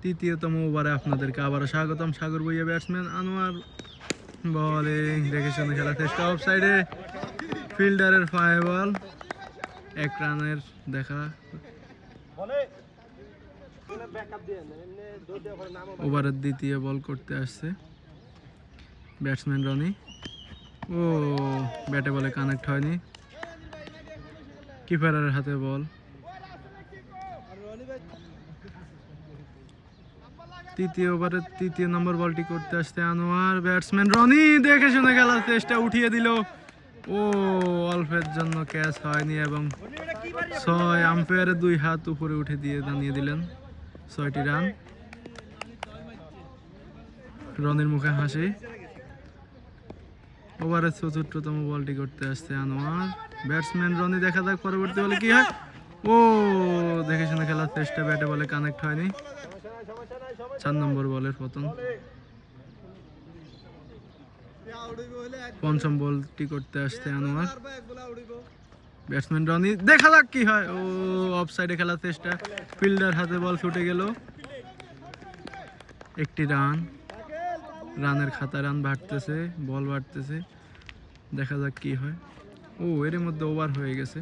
তৃতীয়তম ওভারে আপনাদেরকে আবারও স্বাগতম। সাগর ভুঁইয়া ব্যাটসম্যান, আনোয়ার বলিং দেখে শুনে খেলার চেষ্টা, অফ সাইডে ফিল্ডারের ফায়ার বল, 1 রানের দেখা। ওভারের দ্বিতীয় বল করতে আসছে ব্যাটসম্যান রনি। ও ব্যাটে বলে কানেক্ট হয়নি, কিপারের হাতে বল। তৃতীয় ওভারের 3 নম্বর বলটি করতে আসছে আনোয়ার, ব্যাটসম্যান রনি দেখে শুনে খেলার চেষ্টা, উঠিয়ে দিল। ও অল্পের জন্য ক্যাচ হয়নি এবং 6, আম্পায়ারের 2 হাত উপরে উঠে দিয়ে জানিয়ে দিলেন 6টি রান। রনির মুখে হাসি। ওভারের 4র্থতম বলটি করতে আসছে আনোয়ার, ব্যাটসম্যান রনি, দেখা যাক পরবর্তী বলে কি হয়। ও দেখে শুনে খেলার চেষ্টা, ব্যাটে বলে কানেক্ট হয়নি, 4 নম্বর বলের পতন। 5ম বলটি করতে আসছে আনোয়ার, ব্যাটসম্যান রনি, দেখা যাক কি হয়। ও অফ সাইডে খেলার চেষ্টা, ফিল্ডার হাতে বল ছুটে গেল। 1টি রান, রানের খাতা রান বাড়তেছে, বল বাড়তেছে, দেখা যাক কি হয়। ও এর মধ্যে ওভার হয়ে গেছে।